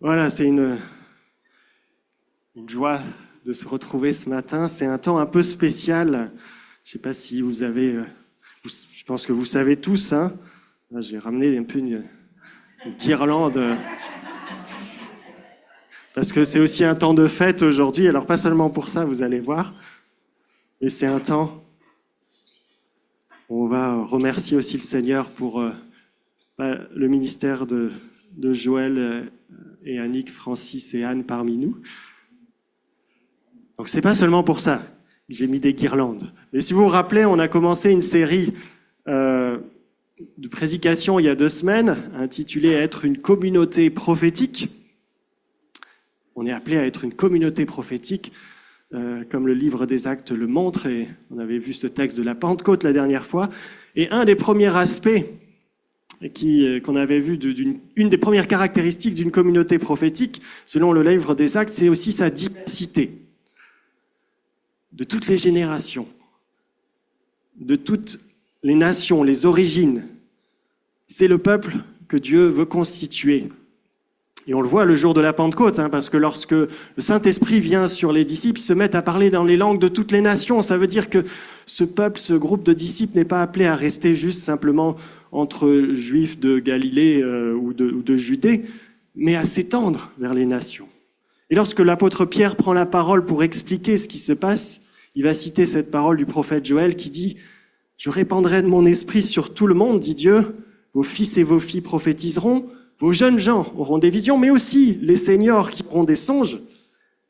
Voilà, c'est une joie de se retrouver ce matin. C'est un temps un peu spécial. Je ne sais pas si vous avez... je pense que vous savez tous. Hein. Là, j'ai ramené un peu une guirlande. Parce que c'est aussi un temps de fête aujourd'hui. Alors, pas seulement pour ça, vous allez voir. Mais c'est un temps où on va remercier aussi le Seigneur pour le ministère de Joël et Annick, Francis et Anne parmi nous. Donc c'est pas seulement pour ça que j'ai mis des guirlandes. Mais si vous vous rappelez, on a commencé une série de prédications il y a 2 semaines, intitulée « Être une communauté prophétique ». On est appelé à être une communauté prophétique, comme le livre des Actes le montre, et on avait vu ce texte de la Pentecôte la dernière fois. Et un des premiers aspects qu'on avait vu, une des premières caractéristiques d'une communauté prophétique, selon le livre des Actes, c'est aussi sa diversité. De toutes les générations, de toutes les nations, les origines. C'est le peuple que Dieu veut constituer. Et on le voit le jour de la Pentecôte, parce que lorsque le Saint-Esprit vient sur les disciples, ils se mettent à parler dans les langues de toutes les nations. Ça veut dire que ce peuple, ce groupe de disciples n'est pas appelé à rester juste simplement entre juifs de Galilée ou de Judée, mais à s'étendre vers les nations. Et lorsque l'apôtre Pierre prend la parole pour expliquer ce qui se passe, il va citer cette parole du prophète Joël qui dit « Je répandrai de mon esprit sur tout le monde, dit Dieu, vos fils et vos filles prophétiseront, vos jeunes gens auront des visions, mais aussi les seniors qui auront des songes,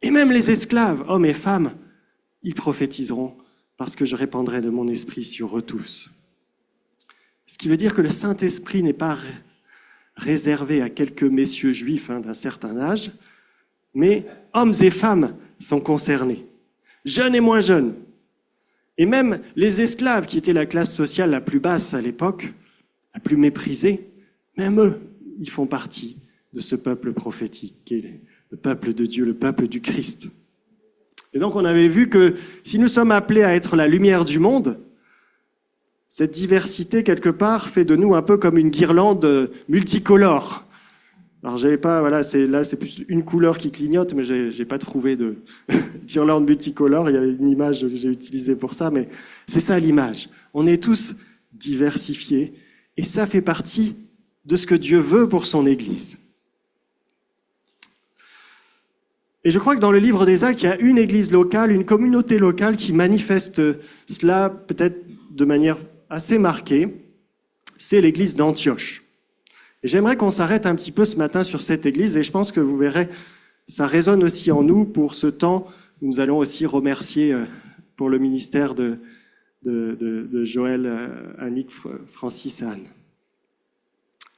et même les esclaves, hommes et femmes, ils prophétiseront, parce que je répandrai de mon esprit sur eux tous. » Ce qui veut dire que le Saint-Esprit n'est pas réservé à quelques messieurs juifs d'un certain âge, mais hommes et femmes sont concernés, jeunes et moins jeunes. Et même les esclaves, qui étaient la classe sociale la plus basse à l'époque, la plus méprisée, même eux, ils font partie de ce peuple prophétique, qui est le peuple de Dieu, le peuple du Christ. Et donc on avait vu que si nous sommes appelés à être la lumière du monde, cette diversité, quelque part, fait de nous un peu comme une guirlande multicolore. Alors j'avais pas, là c'est plus une couleur qui clignote, mais j'ai pas trouvé de guirlande multicolore. Il y a une image que j'ai utilisée pour ça, mais c'est ça l'image. On est tous diversifiés, et ça fait partie de ce que Dieu veut pour son Église. Et je crois que dans le livre des Actes, il y a une église locale, une communauté locale qui manifeste cela peut-être de manière assez marquée. C'est l'église d'Antioche. Et j'aimerais qu'on s'arrête un petit peu ce matin sur cette église, et je pense que vous verrez, ça résonne aussi en nous pour ce temps. Nous allons aussi remercier pour le ministère de Joël, Annick, Francis et Anne.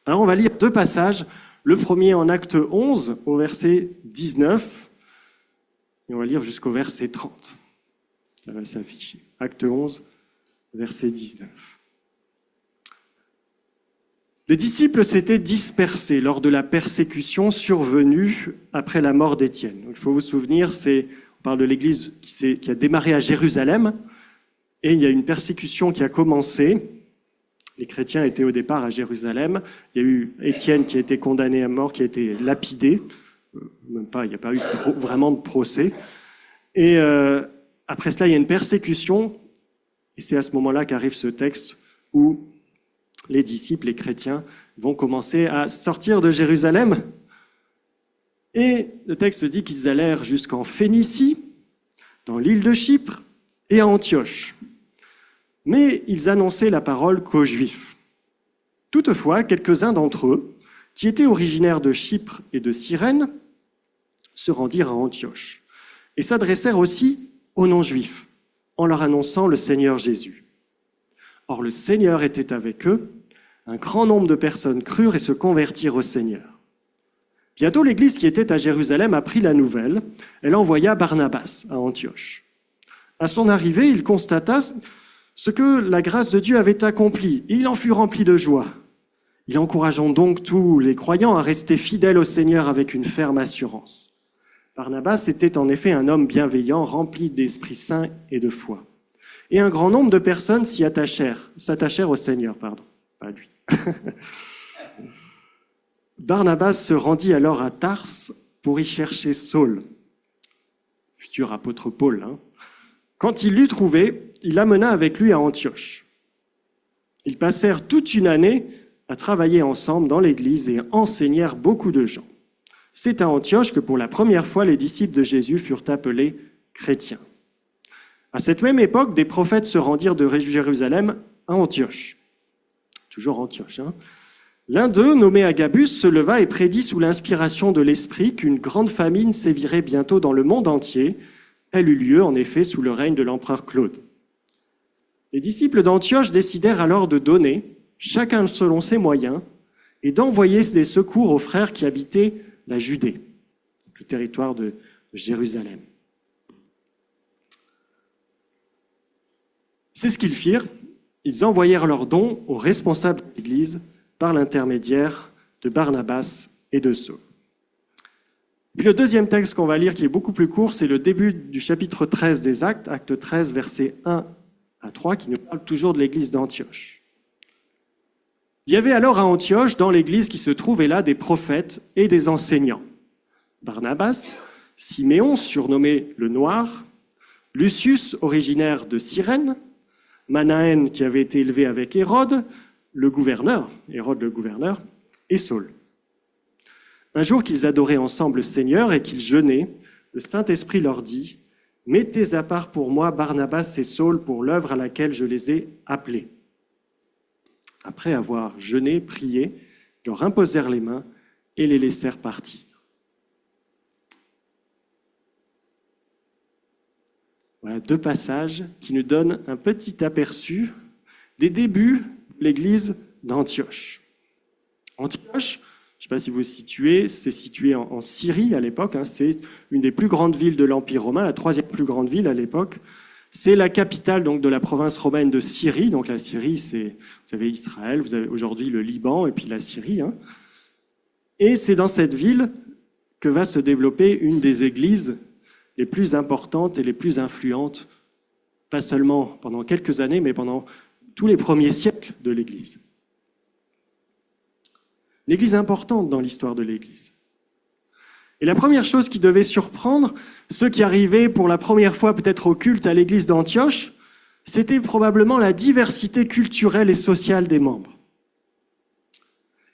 Alors on va lire 2 passages, le premier en Acte 11 au verset 19 et on va lire jusqu'au verset 30. Ça va s'afficher. Acte 11, verset 19. Les disciples s'étaient dispersés lors de la persécution survenue après la mort d'Étienne. Il faut vous souvenir, on parle de l'église qui a démarré à Jérusalem et il y a une persécution qui a commencé. Les chrétiens étaient au départ à Jérusalem. Il y a eu Étienne qui a été condamné à mort, qui a été lapidé. Même pas, il n'y a pas eu vraiment de procès. Et après cela, il y a une persécution. Et c'est à ce moment-là qu'arrive ce texte où les disciples, les chrétiens, vont commencer à sortir de Jérusalem. Et le texte dit qu'ils allèrent jusqu'en Phénicie, dans l'île de Chypre et à Antioche. Mais ils annonçaient la parole qu'aux Juifs. Toutefois, quelques-uns d'entre eux, qui étaient originaires de Chypre et de Cyrène, se rendirent à Antioche et s'adressèrent aussi aux non-Juifs, en leur annonçant le Seigneur Jésus. Or, le Seigneur était avec eux, un grand nombre de personnes crurent et se convertirent au Seigneur. Bientôt, l'église qui était à Jérusalem apprit la nouvelle. Elle envoya Barnabas à Antioche. À son arrivée, il constata ce que la grâce de Dieu avait accompli, et il en fut rempli de joie. Il encourageant donc tous les croyants à rester fidèles au Seigneur avec une ferme assurance. Barnabas était en effet un homme bienveillant, rempli d'Esprit Saint et de foi. Et un grand nombre de personnes s'attachèrent au Seigneur, pas à lui. Barnabas se rendit alors à Tarse pour y chercher Saul, futur apôtre Paul. Quand il l'eut trouvé, il l'amena avec lui à Antioche. Ils passèrent toute une année à travailler ensemble dans l'Église et enseignèrent beaucoup de gens. C'est à Antioche que pour la première fois les disciples de Jésus furent appelés chrétiens. À cette même époque, des prophètes se rendirent de Jérusalem à Antioche. Toujours Antioche. L'un d'eux, nommé Agabus, se leva et prédit sous l'inspiration de l'Esprit qu'une grande famine sévirait bientôt dans le monde entier. Elle eut lieu, en effet, sous le règne de l'empereur Claude. Les disciples d'Antioche décidèrent alors de donner, chacun selon ses moyens, et d'envoyer des secours aux frères qui habitaient la Judée, le territoire de Jérusalem. C'est ce qu'ils firent. Ils envoyèrent leurs dons aux responsables de l'Église par l'intermédiaire de Barnabas et de Saul. Puis le deuxième texte qu'on va lire, qui est beaucoup plus court, c'est le début du chapitre 13 des Actes, acte 13, versets 1 à 3, qui nous parle toujours de l'église d'Antioche. Il y avait alors à Antioche, dans l'église qui se trouvait là, des prophètes et des enseignants. Barnabas, Siméon, surnommé le Noir, Lucius, originaire de Cyrène, Manaën, qui avait été élevé avec Hérode le gouverneur, et Saul. Un jour qu'ils adoraient ensemble le Seigneur et qu'ils jeûnaient, le Saint-Esprit leur dit « Mettez à part pour moi Barnabas et Saul pour l'œuvre à laquelle je les ai appelés. » Après avoir jeûné, prié, ils leur imposèrent les mains et les laissèrent partir. Voilà deux passages qui nous donnent un petit aperçu des débuts de l'église d'Antioche. Antioche, je ne sais pas si vous situez, c'est situé en Syrie à l'époque, c'est une des plus grandes villes de l'Empire romain, la troisième plus grande ville à l'époque. C'est la capitale donc de la province romaine de Syrie. Donc la Syrie, c'est, vous avez Israël, vous avez aujourd'hui le Liban et puis la Syrie. Et c'est dans cette ville que va se développer une des églises les plus importantes et les plus influentes, pas seulement pendant quelques années, mais pendant tous les premiers siècles de l'Église. L'Église importante dans l'histoire de l'Église. Et la première chose qui devait surprendre ceux qui arrivaient pour la première fois peut-être au culte à l'Église d'Antioche, c'était probablement la diversité culturelle et sociale des membres.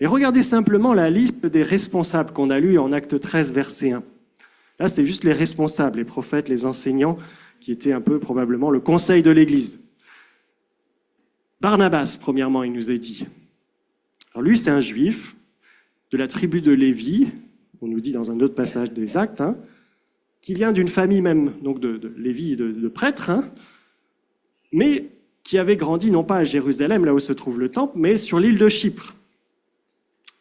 Et regardez simplement la liste des responsables qu'on a lue en Acte 13, verset 1. Là, c'est juste les responsables, les prophètes, les enseignants, qui étaient un peu probablement le conseil de l'Église. Barnabas, premièrement, il nous est dit. Alors lui, c'est un juif de la tribu de Lévi, on nous dit dans un autre passage des Actes, qui vient d'une famille même, donc de Lévi, de prêtres, mais qui avait grandi non pas à Jérusalem, là où se trouve le temple, mais sur l'île de Chypre.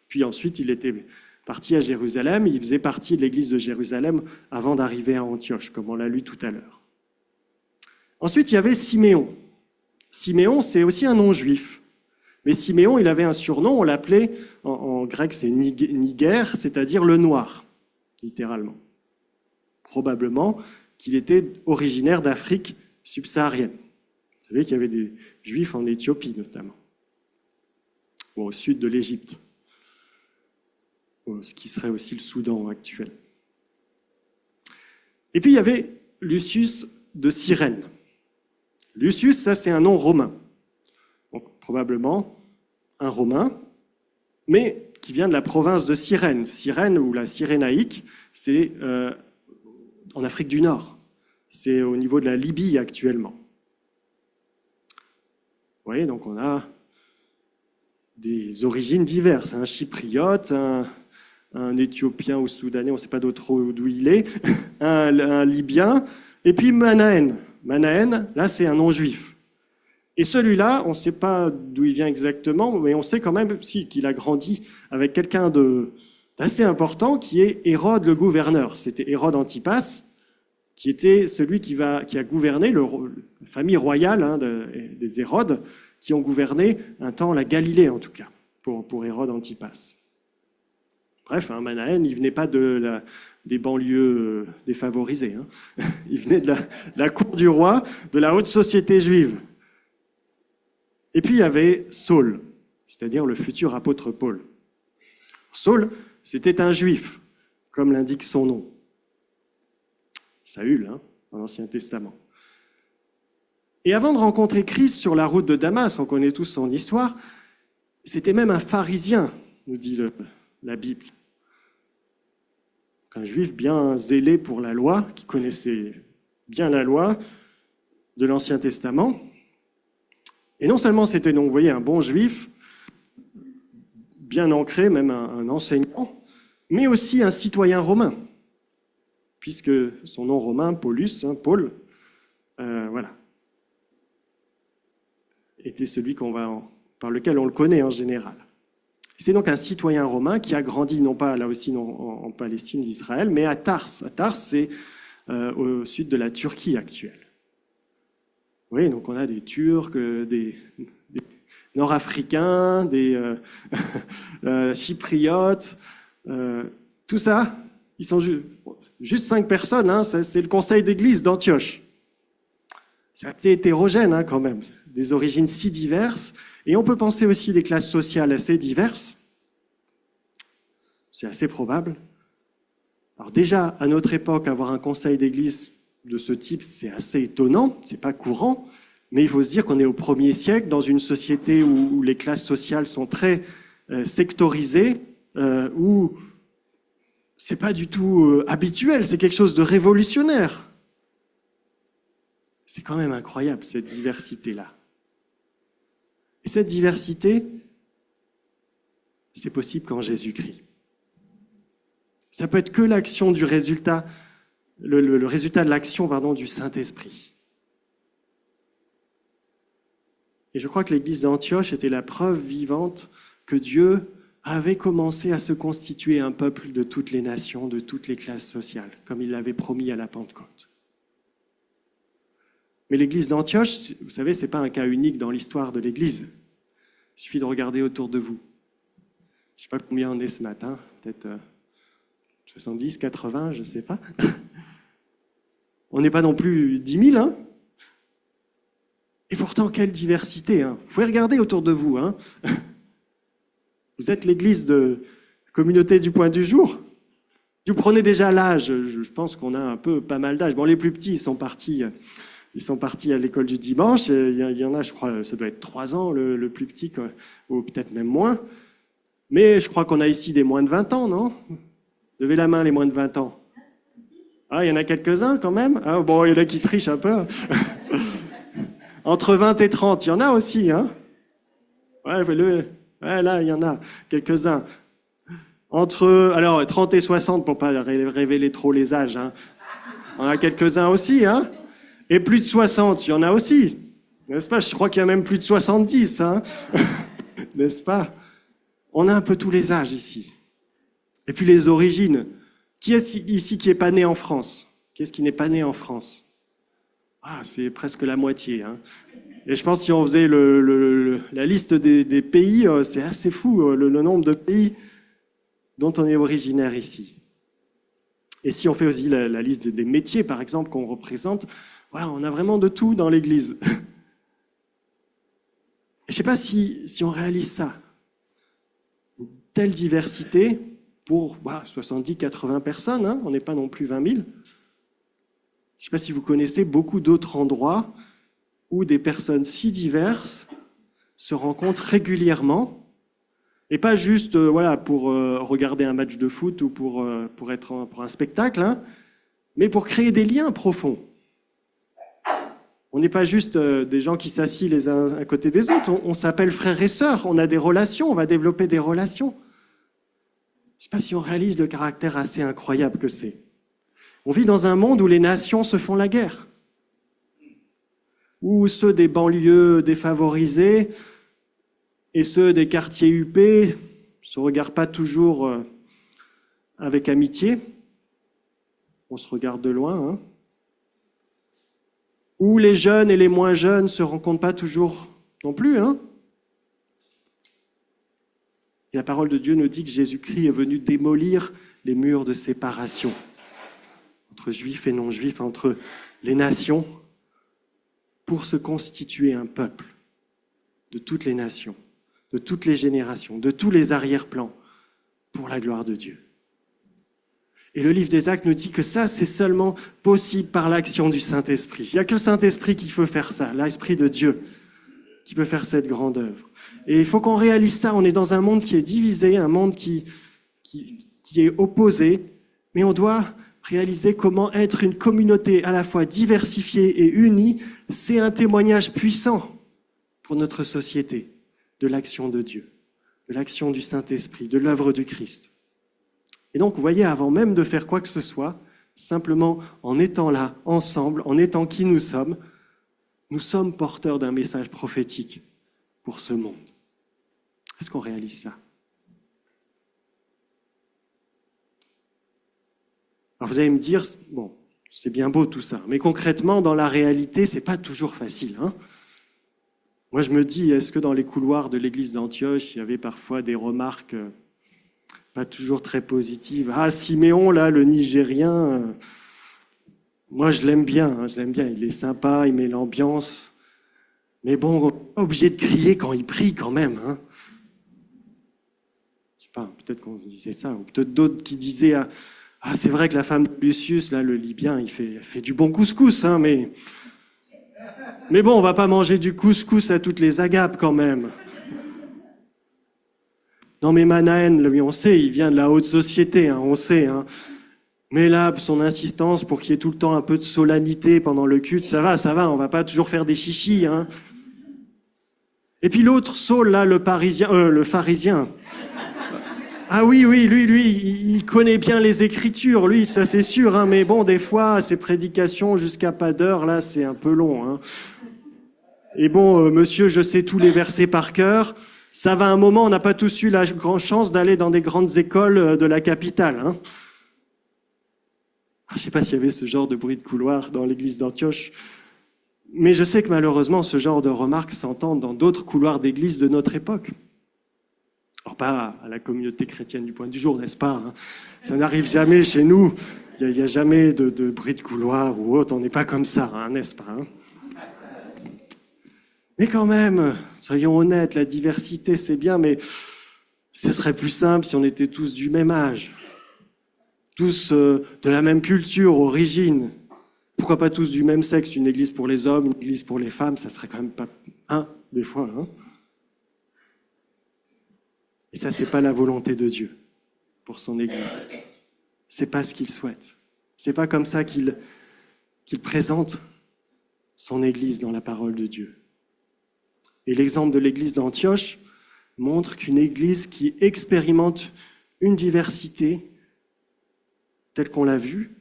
Puis ensuite, il était parti à Jérusalem, il faisait partie de l'église de Jérusalem avant d'arriver à Antioche, comme on l'a lu tout à l'heure. Ensuite, il y avait Siméon. Siméon, c'est aussi un nom juif. Mais Siméon, il avait un surnom, on l'appelait, en grec c'est Niger, c'est-à-dire le noir, littéralement. Probablement qu'il était originaire d'Afrique subsaharienne. Vous savez qu'il y avait des juifs en Éthiopie notamment, ou au sud de l'Égypte, ce qui serait aussi le Soudan actuel. Et puis il y avait Lucius de Cyrène. Lucius, ça c'est un nom romain. Donc, probablement un Romain, mais qui vient de la province de Cyrène. Cyrène, ou la Cyrénaïque, c'est en Afrique du Nord. C'est au niveau de la Libye actuellement. Vous voyez, donc on a des origines diverses. Un chypriote, un Éthiopien ou Soudanais, on ne sait pas trop d'où il est, un Libyen, et puis Manaën. Manaën, là c'est un nom juif. Et celui-là, on ne sait pas d'où il vient exactement, mais on sait quand même qu'il a grandi avec quelqu'un d'assez important qui est Hérode le gouverneur. C'était Hérode Antipas, qui était celui qui a gouverné, la famille royale des Hérodes, qui ont gouverné un temps la Galilée en tout cas, pour Hérode Antipas. Bref, Manaën, il ne venait pas des banlieues défavorisées. Il venait de la cour du roi, de la haute société juive. Et puis il y avait Saul, c'est-à-dire le futur apôtre Paul. Saul, c'était un juif, comme l'indique son nom. Saül, dans l'Ancien Testament. Et avant de rencontrer Christ sur la route de Damas, on connaît tous son histoire, c'était même un pharisien, nous dit la Bible. Un juif bien zélé pour la loi, qui connaissait bien la loi de l'Ancien Testament. Et non seulement c'était donc, vous voyez, un bon juif, bien ancré, même un enseignant, mais aussi un citoyen romain, puisque son nom romain, Paulus, Paul, voilà, était celui par lequel on le connaît en général. C'est donc un citoyen romain qui a grandi, non pas là aussi en Palestine, d'Israël, mais à Tars. Tars, c'est au sud de la Turquie actuelle. Oui, donc on a des Turcs, des Nord-Africains, des Chypriotes, tout ça, ils sont juste 5 personnes, c'est le conseil d'église d'Antioche. C'est assez hétérogène quand même, des origines si diverses, et on peut penser aussi des classes sociales assez diverses. C'est assez probable. Alors déjà, à notre époque, avoir un conseil d'église de ce type, c'est assez étonnant, c'est pas courant, mais il faut se dire qu'on est au 1er siècle, dans une société où les classes sociales sont très sectorisées, où c'est pas du tout habituel, c'est quelque chose de révolutionnaire. C'est quand même incroyable, cette diversité-là. Et cette diversité, c'est possible qu'en Jésus-Christ. Ça peut être que l'action du résultat, le résultat de l'action, du Saint-Esprit. Et je crois que l'église d'Antioche était la preuve vivante que Dieu avait commencé à se constituer un peuple de toutes les nations, de toutes les classes sociales, comme il l'avait promis à la Pentecôte. Mais l'église d'Antioche, vous savez, ce n'est pas un cas unique dans l'histoire de l'église. Il suffit de regarder autour de vous. Je ne sais pas combien on est ce matin, peut-être 70, 80, je ne sais pas. On n'est pas non plus 10 000, Et pourtant, quelle diversité, Vous pouvez regarder autour de vous, Vous êtes l'église de communauté du Point du Jour. Vous prenez déjà l'âge, je pense qu'on a pas mal d'âge. Bon, les plus petits, ils sont partis à l'école du dimanche. Il y en a, je crois, ça doit être 3 ans, le plus petit, ou peut-être même moins. Mais je crois qu'on a ici des moins de 20 ans, non ? Levez la main, les moins de 20 ans. Ah, il y en a quelques-uns quand même. Ah, bon, il y en a qui trichent un peu. Entre 20 et 30, il y en a aussi, Ouais, là, il y en a quelques-uns. Alors, 30 et 60, pour pas révéler trop les âges, On a quelques-uns aussi, Et plus de 60, il y en a aussi. N'est-ce pas ? Je crois qu'il y a même plus de 70, N'est-ce pas ? On a un peu tous les âges ici. Et puis les origines. Qui est ici qui n'est pas né en France ? Qui est-ce qui n'est pas né en France ? Ah, c'est presque la moitié, Et je pense que si on faisait la liste des pays, c'est assez fou le nombre de pays dont on est originaire ici. Et si on fait aussi la liste des métiers, par exemple, qu'on représente, voilà, on a vraiment de tout dans l'Église. Je ne sais pas si on réalise ça. Une telle diversité pour 70, 80 personnes, on n'est pas non plus 20 000. Je ne sais pas si vous connaissez beaucoup d'autres endroits où des personnes si diverses se rencontrent régulièrement, et pas juste pour regarder un match de foot ou pour un spectacle, mais pour créer des liens profonds. On n'est pas juste des gens qui s'assient les uns à côté des autres, on s'appelle frères et sœurs, on a des relations, on va développer des relations. Je ne sais pas si on réalise le caractère assez incroyable que c'est. On vit dans un monde où les nations se font la guerre, où ceux des banlieues défavorisées et ceux des quartiers huppés ne se regardent pas toujours avec amitié. On se regarde de loin, Où les jeunes et les moins jeunes ne se rencontrent pas toujours non plus, Et la parole de Dieu nous dit que Jésus-Christ est venu démolir les murs de séparation entre juifs et non-juifs, entre les nations, pour se constituer un peuple de toutes les nations, de toutes les générations, de tous les arrière-plans, pour la gloire de Dieu. Et le livre des Actes nous dit que ça, c'est seulement possible par l'action du Saint-Esprit. Il n'y a que le Saint-Esprit qui peut faire ça, l'Esprit de Dieu, qui peut faire cette grande œuvre. Et il faut qu'on réalise ça. On est dans un monde qui est divisé, un monde qui est opposé, mais on doit réaliser comment être une communauté à la fois diversifiée et unie. C'est un témoignage puissant pour notre société de l'action de Dieu, de l'action du Saint-Esprit, de l'œuvre du Christ. Et donc, vous voyez, avant même de faire quoi que ce soit, simplement en étant là, ensemble, en étant qui nous sommes porteurs d'un message prophétique pour ce monde. Est-ce qu'on réalise ça? Alors vous allez me dire, bon, c'est bien beau tout ça, mais concrètement, dans la réalité, c'est pas toujours facile, hein. Moi, je me dis, est-ce que dans les couloirs de l'église d'Antioche, il y avait parfois des remarques pas toujours très positives? Ah, Siméon, là, le Nigérien, moi, je l'aime bien, hein, il est sympa, il met l'ambiance. Mais bon, obligé de crier quand il prie quand même, hein. Je sais pas, peut-être qu'on disait ça, ou peut-être d'autres qui disaient, ah, c'est vrai que la femme de Lucius, là, le Libyen, elle fait du bon couscous, hein, mais bon, on va pas manger du couscous à toutes les agapes quand même. Non, mais Manahen, lui, on sait, il vient de la haute société, hein, on sait, hein. Mais là, son insistance pour qu'il y ait tout le temps un peu de solennité pendant le culte, ça va, on va pas toujours faire des chichis, hein. Et puis l'autre Saul, là, le pharisien. Ah oui, lui, il connaît bien les Écritures, lui, ça c'est sûr, hein, mais bon, des fois, ses prédications jusqu'à pas d'heure, là, c'est un peu long, hein. Et bon, monsieur, je sais tous les versets par cœur. Ça va un moment, on n'a pas tous eu la grande chance d'aller dans des grandes écoles de la capitale, hein. Je ne sais pas s'il y avait ce genre de bruit de couloir dans l'église d'Antioche, mais je sais que malheureusement, ce genre de remarques s'entendent dans d'autres couloirs d'église de notre époque. Alors pas à la communauté chrétienne du Point du Jour, n'est-ce pas, hein? Ça n'arrive jamais chez nous, il n'y a jamais de bruit de couloir ou autre, on n'est pas comme ça, hein, n'est-ce pas, hein? Mais quand même, soyons honnêtes, la diversité c'est bien, mais ce serait plus simple si on était tous du même âge, tous de la même culture, origine. Pourquoi pas tous du même sexe, une église pour les hommes, une église pour les femmes, ça serait quand même pas des fois, hein. Et ça, c'est pas la volonté de Dieu pour son église. C'est pas ce qu'il souhaite. C'est pas comme ça qu'il présente son église dans la parole de Dieu. Et l'exemple de l'église d'Antioche montre qu'une église qui expérimente une diversité telle qu'on l'a vue,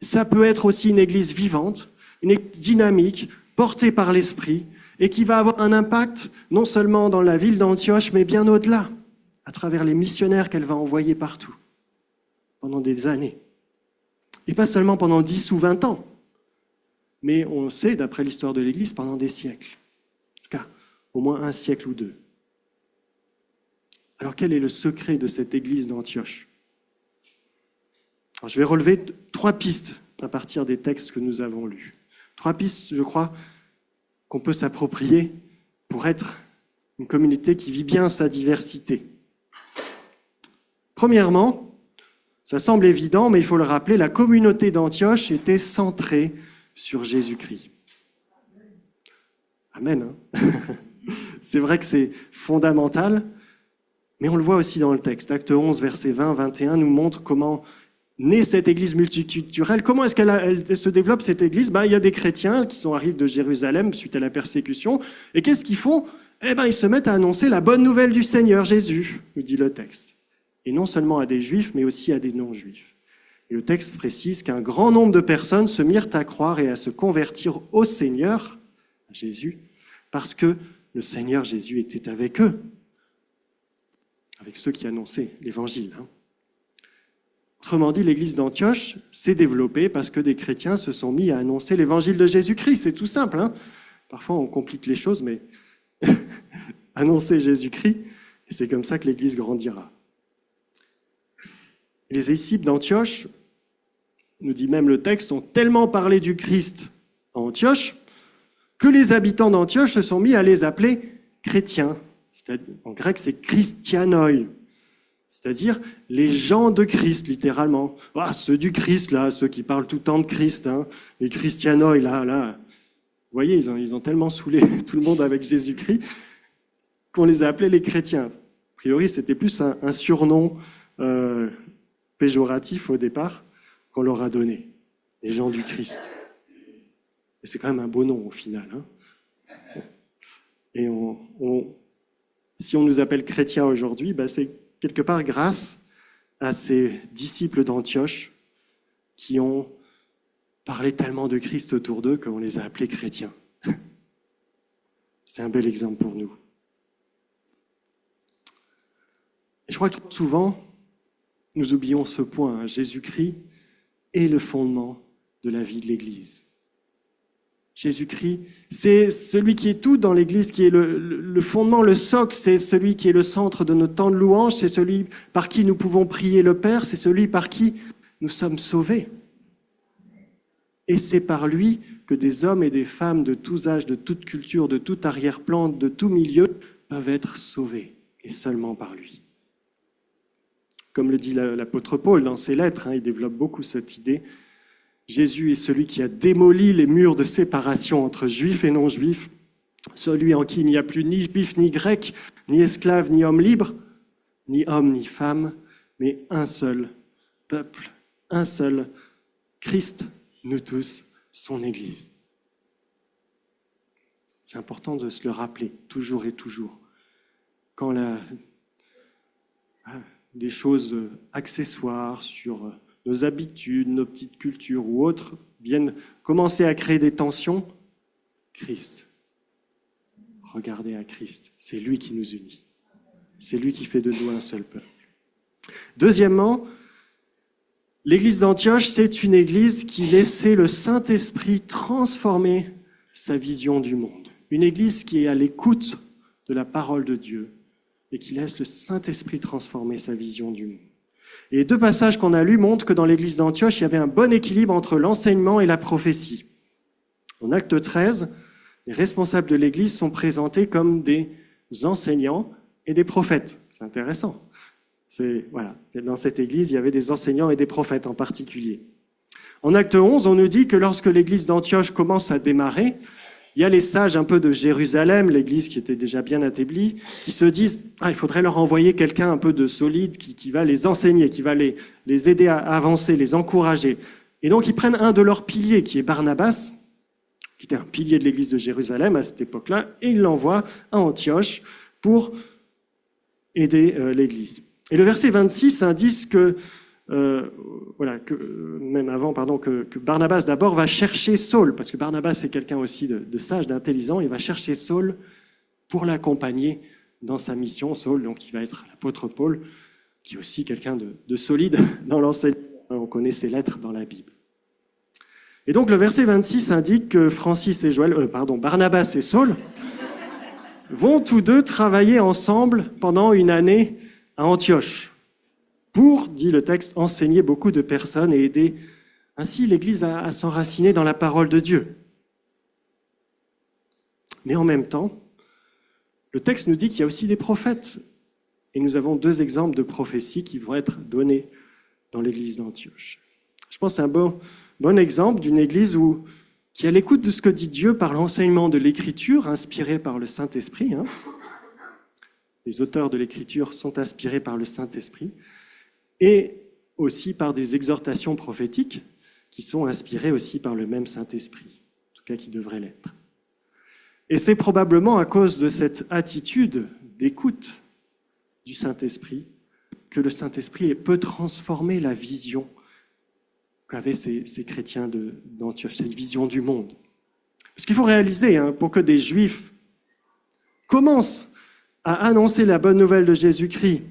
ça peut être aussi une église vivante, une église dynamique, portée par l'Esprit, et qui va avoir un impact non seulement dans la ville d'Antioche, mais bien au-delà, à travers les missionnaires qu'elle va envoyer partout, pendant des années. Et pas seulement pendant 10 ou 20 ans, mais on sait, d'après l'histoire de l'Église, pendant des siècles. En tout cas, au moins un siècle ou deux. Alors quel est le secret de cette Église d'Antioche? Alors, je vais relever 3 pistes à partir des textes que nous avons lus. 3 pistes, je crois, qu'on peut s'approprier pour être une communauté qui vit bien sa diversité. Premièrement, ça semble évident, mais il faut le rappeler, la communauté d'Antioche était centrée sur Jésus-Christ. Amen. Hein. C'est vrai que c'est fondamental, mais on le voit aussi dans le texte. Acte 11, versets 20-21 nous montre comment naît cette église multiculturelle. Comment est-ce qu'elle se développe, cette église? Il y a des chrétiens qui arrivent de Jérusalem suite à la persécution. Et qu'est-ce qu'ils font? Ils se mettent à annoncer la bonne nouvelle du Seigneur Jésus, nous dit le texte. Et non seulement à des juifs, mais aussi à des non-juifs. Et le texte précise qu'un grand nombre de personnes se mirent à croire et à se convertir au Seigneur, à Jésus, parce que le Seigneur Jésus était avec eux, avec ceux qui annonçaient l'évangile. Autrement dit, l'église d'Antioche s'est développée parce que des chrétiens se sont mis à annoncer l'évangile de Jésus-Christ. C'est tout simple, hein. Parfois, on complique les choses, mais annoncer Jésus-Christ, et c'est comme ça que l'église grandira. Les disciples d'Antioche, nous dit même le texte, ont tellement parlé du Christ à Antioche que les habitants d'Antioche se sont mis à les appeler chrétiens. C'est-à-dire, en grec, c'est Christianoi. c'est-à-dire les gens de Christ, littéralement. Ah, ceux du Christ, là, ceux qui parlent tout le temps de Christ, hein, les christianoïs, là. Vous voyez, ils ont tellement saoulé tout le monde avec Jésus-Christ qu'on les a appelés les chrétiens. A priori, c'était plus un surnom péjoratif au départ qu'on leur a donné, les gens du Christ. Et c'est quand même un beau nom au final. Hein. Et si on nous appelle chrétiens aujourd'hui, c'est quelque part grâce à ces disciples d'Antioche qui ont parlé tellement de Christ autour d'eux qu'on les a appelés chrétiens. C'est un bel exemple pour nous. Et je crois que souvent, nous oublions ce point. Hein. Jésus-Christ est le fondement de la vie de l'Église. Jésus-Christ, c'est celui qui est tout dans l'Église, qui est le fondement, le socle, c'est celui qui est le centre de nos temps de louange, c'est celui par qui nous pouvons prier le Père, c'est celui par qui nous sommes sauvés. Et c'est par lui que des hommes et des femmes de tous âges, de toute culture, de tout arrière-plan, de tout milieu, peuvent être sauvés, et seulement par lui. Comme le dit l'apôtre Paul dans ses lettres, il développe beaucoup cette idée. Jésus est celui qui a démoli les murs de séparation entre juifs et non-juifs, celui en qui il n'y a plus ni juif ni grec, ni esclave ni homme libre, ni homme ni femme, mais un seul peuple, un seul Christ, nous tous, son Église. C'est important de se le rappeler, toujours et toujours. Quand des choses accessoires sur nos habitudes, nos petites cultures ou autres viennent commencer à créer des tensions, Christ. Regardez à Christ, c'est lui qui nous unit. C'est lui qui fait de nous un seul peuple. Deuxièmement, l'église d'Antioche, c'est une église qui laissait le Saint-Esprit transformer sa vision du monde. Une église qui est à l'écoute de la parole de Dieu et qui laisse le Saint-Esprit transformer sa vision du monde. Et les deux passages qu'on a lus montrent que dans l'église d'Antioche, il y avait un bon équilibre entre l'enseignement et la prophétie. En Acte 13, les responsables de l'église sont présentés comme des enseignants et des prophètes. C'est intéressant. Dans cette église, il y avait des enseignants et des prophètes en particulier. En Acte 11, on nous dit que lorsque l'église d'Antioche commence à démarrer, il y a les sages un peu de Jérusalem, l'église qui était déjà bien établie, qui se disent il faudrait leur envoyer quelqu'un un peu de solide qui va les enseigner, qui va les aider à avancer, les encourager. Et donc ils prennent un de leurs piliers, qui est Barnabas, qui était un pilier de l'église de Jérusalem à cette époque-là, et ils l'envoient à Antioche pour aider l'église. Et le verset 26 indique que Barnabas d'abord va chercher Saul, parce que Barnabas est quelqu'un aussi de sage, d'intelligent, il va chercher Saul pour l'accompagner dans sa mission. Saul, donc, il va être l'apôtre Paul, qui est aussi quelqu'un de solide dans l'enseignement. On connaît ses lettres dans la Bible. Et donc le verset 26 indique que Barnabas et Saul vont tous deux travailler ensemble pendant une année à Antioche, pour, dit le texte, enseigner beaucoup de personnes et aider ainsi l'Église à s'enraciner dans la parole de Dieu. Mais en même temps, le texte nous dit qu'il y a aussi des prophètes. Et nous avons deux exemples de prophéties qui vont être données dans l'Église d'Antioche. Je pense que c'est un bon exemple d'une Église qui est à l'écoute de ce que dit Dieu par l'enseignement de l'Écriture, inspiré par le Saint-Esprit. Les auteurs de l'Écriture sont inspirés par le Saint-Esprit. Et aussi par des exhortations prophétiques qui sont inspirées aussi par le même Saint-Esprit, en tout cas qui devraient l'être. Et c'est probablement à cause de cette attitude d'écoute du Saint-Esprit que le Saint-Esprit peut transformer la vision qu'avaient ces chrétiens d'Antioche, cette vision du monde. Parce qu'il faut réaliser, pour que des Juifs commencent à annoncer la bonne nouvelle de Jésus-Christ,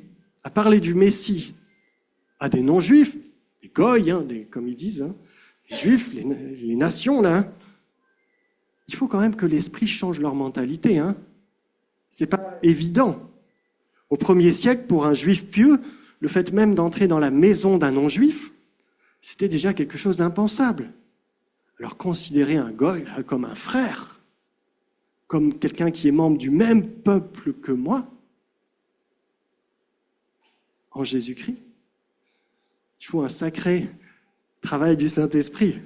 à parler du Messie, à des non-juifs, des goïs, comme ils disent, les juifs, les nations, là, il faut quand même que l'esprit change leur mentalité. C'est pas évident. Au 1er siècle, pour un juif pieux, le fait même d'entrer dans la maison d'un non-juif, c'était déjà quelque chose d'impensable. Alors considérer un goï là, comme un frère, comme quelqu'un qui est membre du même peuple que moi, en Jésus-Christ. Il faut un sacré travail du Saint-Esprit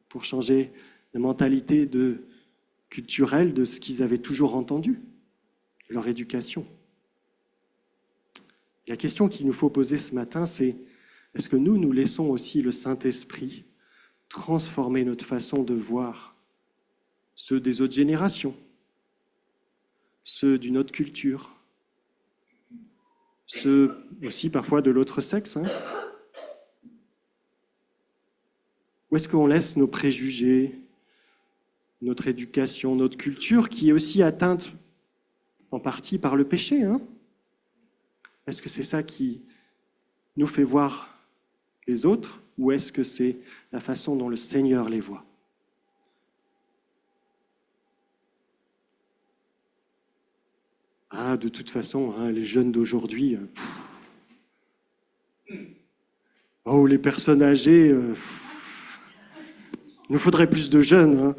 pour changer la mentalité culturelle de ce qu'ils avaient toujours entendu, leur éducation. La question qu'il nous faut poser ce matin, c'est est-ce que nous laissons aussi le Saint-Esprit transformer notre façon de voir ceux des autres générations, ceux d'une autre culture, ceux aussi parfois de l'autre sexe, Ou est-ce qu'on laisse nos préjugés, notre éducation, notre culture, qui est aussi atteinte en partie par le péché, Est-ce que c'est ça qui nous fait voir les autres, ou est-ce que c'est la façon dont le Seigneur les voit? De toute façon, les jeunes d'aujourd'hui, les personnes âgées, il nous faudrait plus de jeunes.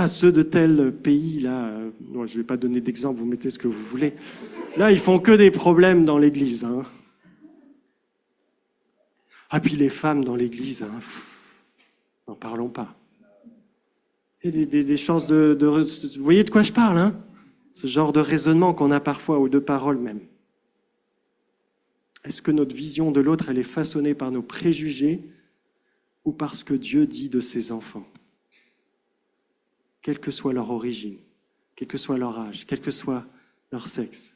Ceux de tel pays, là, je ne vais pas donner d'exemple, vous mettez ce que vous voulez. Là, ils font que des problèmes dans l'église. Puis les femmes dans l'église, n'en parlons pas. Et des chances vous voyez de quoi je parle, Ce genre de raisonnement qu'on a parfois, ou de paroles même. Est-ce que notre vision de l'autre, elle est façonnée par nos préjugés ou par ce que Dieu dit de ses enfants? Quelle que soit leur origine, quel que soit leur âge, quel que soit leur sexe.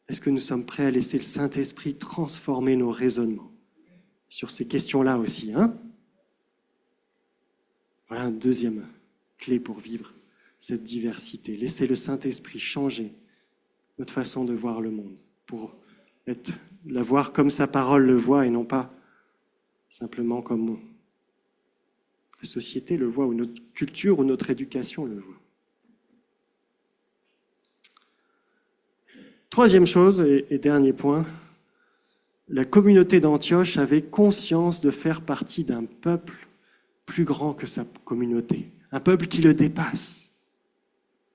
Est-ce que nous sommes prêts à laisser le Saint-Esprit transformer nos raisonnements sur ces questions-là aussi, Voilà une deuxième clé pour vivre cette diversité. Laisser le Saint-Esprit changer notre façon de voir le monde, pour la voir comme sa parole le voit et non pas simplement comme la société le voit, ou notre culture, ou notre éducation le voit. Troisième chose, et dernier point, la communauté d'Antioche avait conscience de faire partie d'un peuple plus grand que sa communauté, un peuple qui le dépasse.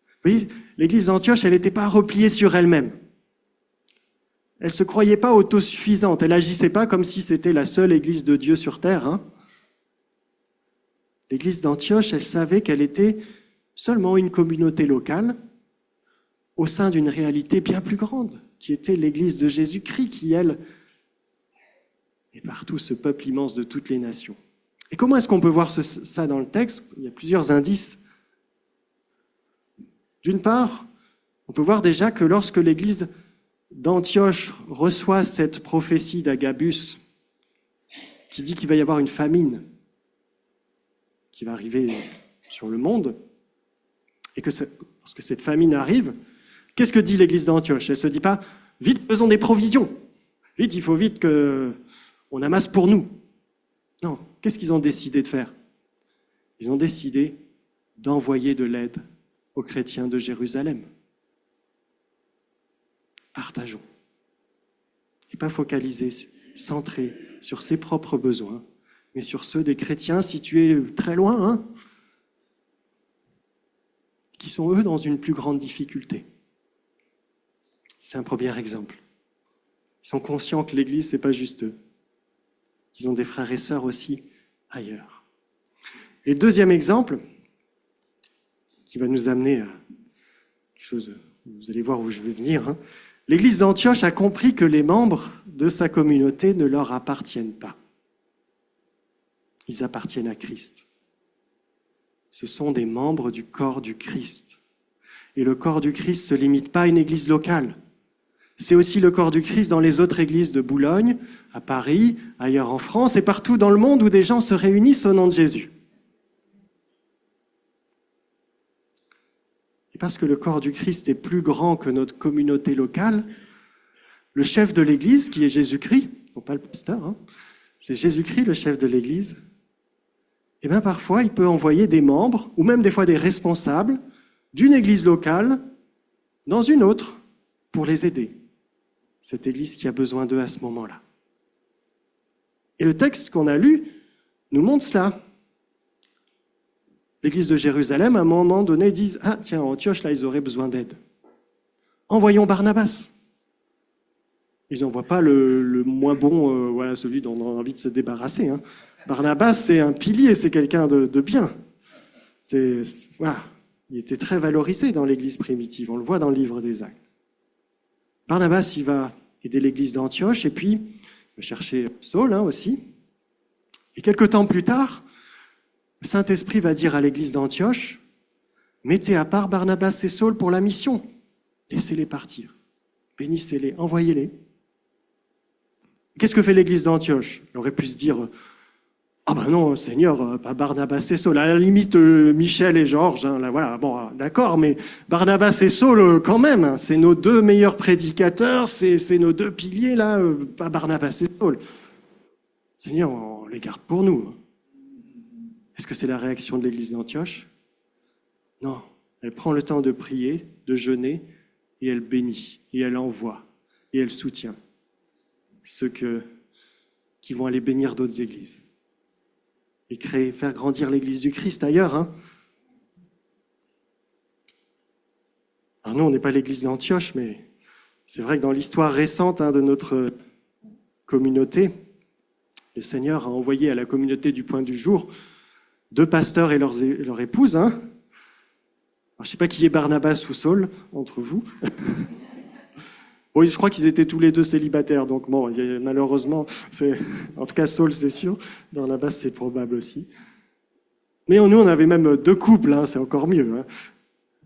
Vous voyez, l'église d'Antioche, elle n'était pas repliée sur elle-même. Elle ne se croyait pas autosuffisante, elle n'agissait pas comme si c'était la seule église de Dieu sur terre. L'église d'Antioche, elle savait qu'elle était seulement une communauté locale au sein d'une réalité bien plus grande, qui était l'église de Jésus-Christ, qui, elle, est partout ce peuple immense de toutes les nations. Et comment est-ce qu'on peut voir ça dans le texte? Il y a plusieurs indices. D'une part, on peut voir déjà que lorsque l'église d'Antioche reçoit cette prophétie d'Agabus qui dit qu'il va y avoir une famine qui va arriver sur le monde, et que lorsque cette famine arrive, qu'est-ce que dit l'église d'Antioche? Elle ne se dit pas « Vite, faisons des provisions. Vite, il faut vite qu'on amasse pour nous. » Non, qu'est-ce qu'ils ont décidé de faire? Ils ont décidé d'envoyer de l'aide aux chrétiens de Jérusalem. Partageons. Et pas focaliser, centrer sur ses propres besoins, mais sur ceux des chrétiens situés très loin, qui sont eux dans une plus grande difficulté. C'est un premier exemple. Ils sont conscients que l'Église, ce n'est pas juste eux. Ils ont des frères et sœurs aussi ailleurs. Et deuxième exemple, qui va nous amener à quelque chose, vous allez voir où je vais venir, l'Église d'Antioche a compris que les membres de sa communauté ne leur appartiennent pas. Ils appartiennent à Christ. Ce sont des membres du corps du Christ. Et le corps du Christ ne se limite pas à une église locale. C'est aussi le corps du Christ dans les autres églises de Boulogne, à Paris, ailleurs en France et partout dans le monde où des gens se réunissent au nom de Jésus. Et parce que le corps du Christ est plus grand que notre communauté locale, le chef de l'église, qui est Jésus-Christ, non pas le pasteur, c'est Jésus-Christ le chef de l'église, et bien parfois il peut envoyer des membres, ou même des fois des responsables, d'une église locale dans une autre, pour les aider. Cette église qui a besoin d'eux à ce moment-là. Et le texte qu'on a lu nous montre cela. L'église de Jérusalem, à un moment donné, dit « Ah, tiens, Antioche, là, ils auraient besoin d'aide. » envoyons Barnabas. Ils n'envoient pas le moins bon, voilà, celui dont on a envie de se débarrasser. Hein. Barnabas, c'est un pilier, c'est quelqu'un de bien. Voilà. Il était très valorisé dans l'Église primitive, on le voit dans le livre des Actes. Barnabas, il va aider l'Église d'Antioche, et puis il va chercher Saul aussi. Et quelques temps plus tard, le Saint-Esprit va dire à l'Église d'Antioche, mettez à part Barnabas et Saul pour la mission. Laissez-les partir. Bénissez-les, envoyez-les. Qu'est-ce que fait l'Église d'Antioche? Elle aurait pu se dire, ah ben non, Seigneur, pas Barnabas et Saul. À la limite, Michel et Georges, hein, là, voilà, bon, d'accord, mais Barnabas et Saul, quand même, hein, c'est nos deux meilleurs prédicateurs, c'est nos deux piliers, là, pas Barnabas et Saul. Seigneur, on les garde pour nous. Est-ce que c'est la réaction de l'Église d'Antioche? Non, elle prend le temps de prier, de jeûner, et elle bénit, et elle envoie, et elle soutient ceux qui vont aller bénir d'autres églises. Et faire grandir l'Église du Christ ailleurs. Hein. Alors nous, on n'est pas l'Église d'Antioche, mais c'est vrai que dans l'histoire récente de notre communauté, le Seigneur a envoyé à la communauté du Point du Jour 2 pasteurs et leur épouse. Hein. Alors, je ne sais pas qui est Barnabas ou Saul entre vous. Oui, je crois qu'ils étaient tous les deux célibataires, donc bon, malheureusement, en tout cas Saul, c'est sûr, Barnabas, c'est probable aussi. Mais nous, on avait même 2 couples, hein, c'est encore mieux. Hein.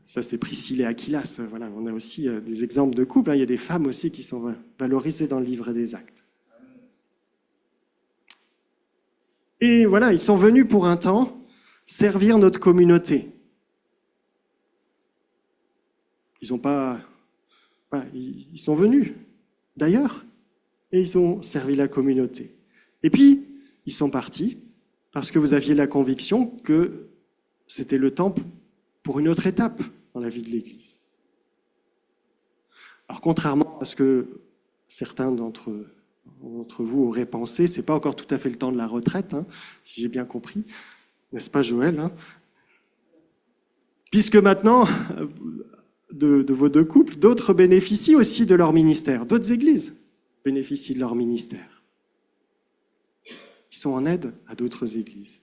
Ça, c'est Priscille et Aquilas. Voilà, on a aussi des exemples de couples. Hein. Il y a des femmes aussi qui sont valorisées dans le livre des Actes. Et voilà, ils sont venus pour un temps servir notre communauté. Ils n'ont pas... Voilà, ils sont venus d'ailleurs et ils ont servi la communauté. Et puis, ils sont partis parce que vous aviez la conviction que c'était le temps pour une autre étape dans la vie de l'Église. Alors, contrairement à ce que certains d'entre vous auraient pensé, c'est pas encore tout à fait le temps de la retraite, hein, si j'ai bien compris, n'est-ce pas Joël, hein? Puisque maintenant... De vos 2 couples, d'autres bénéficient aussi de leur ministère. D'autres églises bénéficient de leur ministère. Ils sont en aide à d'autres églises.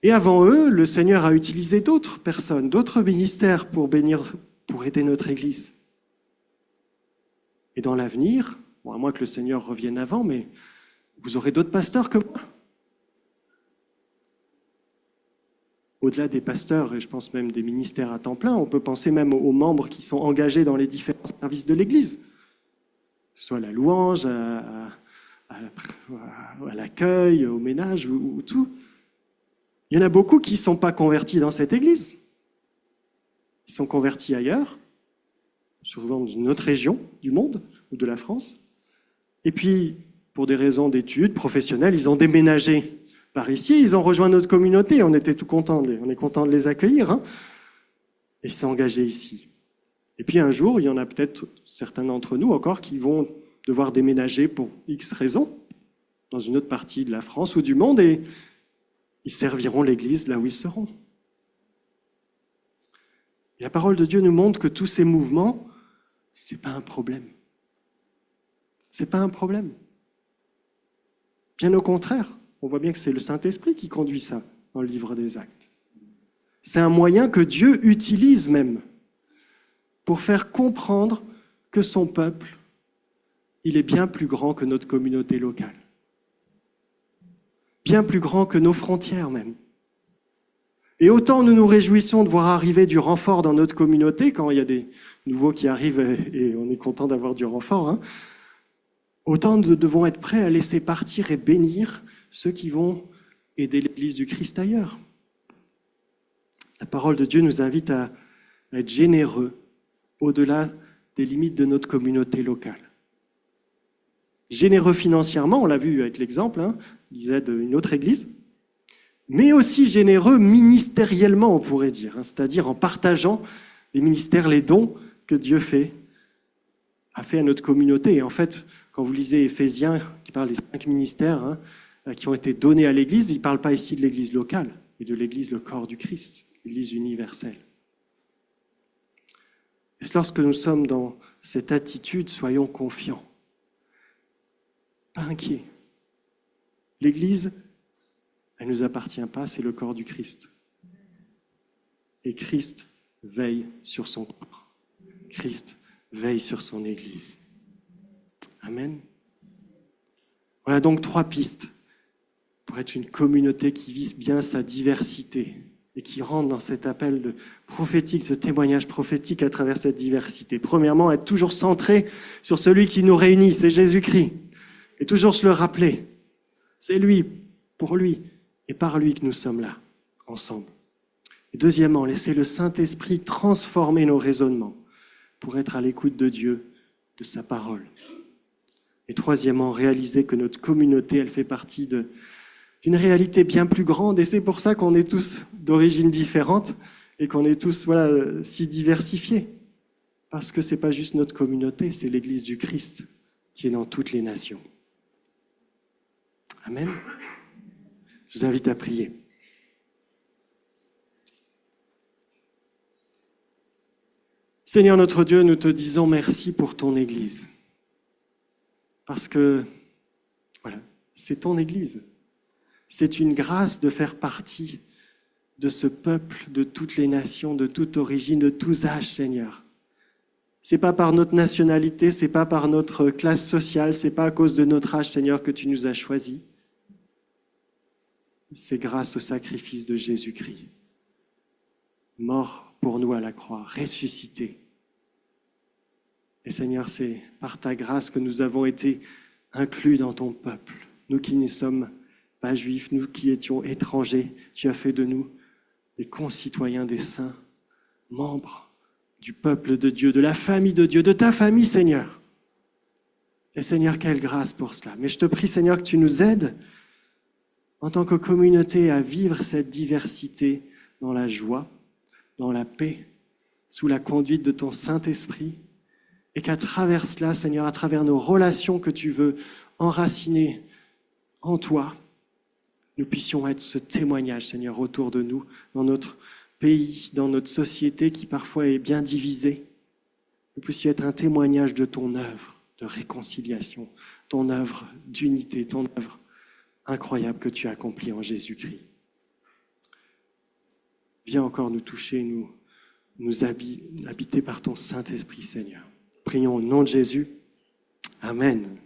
Et avant eux, le Seigneur a utilisé d'autres personnes, d'autres ministères pour aider notre église. Et dans l'avenir, bon, à moins que le Seigneur revienne avant, mais vous aurez d'autres pasteurs que moi. Au-delà des pasteurs, et je pense même des ministères à temps plein, on peut penser même aux membres qui sont engagés dans les différents services de l'Église, que ce soit la louange, à l'accueil, au ménage ou tout. Il y en a beaucoup qui ne sont pas convertis dans cette Église. Ils sont convertis ailleurs, souvent dans une autre région du monde ou de la France. Et puis, pour des raisons d'études professionnelles, ils ont déménagé par ici, ils ont rejoint notre communauté, on était tout contents, on est content de les accueillir, hein, et s'engager ici. Et puis un jour, il y en a peut-être certains d'entre nous encore qui vont devoir déménager pour X raisons, dans une autre partie de la France ou du monde, et ils serviront l'Église là où ils seront. Et la parole de Dieu nous montre que tous ces mouvements, c'est pas un problème. C'est pas un problème. Bien au contraire. On voit bien que c'est le Saint-Esprit qui conduit ça dans le livre des Actes. C'est un moyen que Dieu utilise même pour faire comprendre que son peuple, il est bien plus grand que notre communauté locale. Bien plus grand que nos frontières même. Et autant nous nous réjouissons de voir arriver du renfort dans notre communauté, quand il y a des nouveaux qui arrivent et on est content d'avoir du renfort, hein, autant nous devons être prêts à laisser partir et bénir ceux qui vont aider l'Église du Christ ailleurs. La parole de Dieu nous invite à être généreux au-delà des limites de notre communauté locale. Généreux financièrement, on l'a vu avec l'exemple, hein, ils aident une autre Église, mais aussi généreux ministériellement, on pourrait dire, hein, c'est-à-dire en partageant les ministères, les dons que Dieu a fait à notre communauté. Et en fait, quand vous lisez Éphésiens, qui parle des 5 ministères, hein, qui ont été donnés à l'Église, il ne parle pas ici de l'Église locale, mais de l'Église, le corps du Christ, l'Église universelle. Et lorsque nous sommes dans cette attitude, soyons confiants, pas inquiets. L'Église, elle ne nous appartient pas, c'est le corps du Christ. Et Christ veille sur son corps. Christ veille sur son Église. Amen. Voilà donc 3 pistes pour être une communauté qui vise bien sa diversité et qui rentre dans cet appel prophétique, ce témoignage prophétique à travers cette diversité. Premièrement, être toujours centré sur celui qui nous réunit, c'est Jésus-Christ. Et toujours se le rappeler. C'est lui, pour lui et par lui que nous sommes là, ensemble. Et deuxièmement, laisser le Saint-Esprit transformer nos raisonnements pour être à l'écoute de Dieu, de sa parole. Et troisièmement, réaliser que notre communauté, elle fait partie d'une réalité bien plus grande, et c'est pour ça qu'on est tous d'origines différentes et qu'on est tous si diversifiés. Parce que ce n'est pas juste notre communauté, c'est l'Église du Christ qui est dans toutes les nations. Amen. Je vous invite à prier. Seigneur notre Dieu, nous te disons merci pour ton Église. Parce que, c'est ton Église. C'est une grâce de faire partie de ce peuple, de toutes les nations, de toute origine, de tous âges, Seigneur. C'est pas par notre nationalité, c'est pas par notre classe sociale, c'est pas à cause de notre âge, Seigneur, que tu nous as choisis. C'est grâce au sacrifice de Jésus-Christ, mort pour nous à la croix, ressuscité. Et Seigneur, c'est par ta grâce que nous avons été inclus dans ton peuple. Nous qui ne sommes pas juifs, nous qui étions étrangers, tu as fait de nous des concitoyens des saints, membres du peuple de Dieu, de la famille de Dieu, de ta famille, Seigneur. Et Seigneur, quelle grâce pour cela. Mais je te prie, Seigneur, que tu nous aides en tant que communauté à vivre cette diversité dans la joie, dans la paix, sous la conduite de ton Saint-Esprit, et qu'à travers cela, Seigneur, à travers nos relations que tu veux enraciner en toi, nous puissions être ce témoignage, Seigneur, autour de nous, dans notre pays, dans notre société qui parfois est bien divisée. Nous puissions être un témoignage de ton œuvre de réconciliation, ton œuvre d'unité, ton œuvre incroyable que tu as accomplie en Jésus-Christ. Viens encore nous toucher, nous habiter par ton Saint-Esprit, Seigneur. Prions au nom de Jésus. Amen.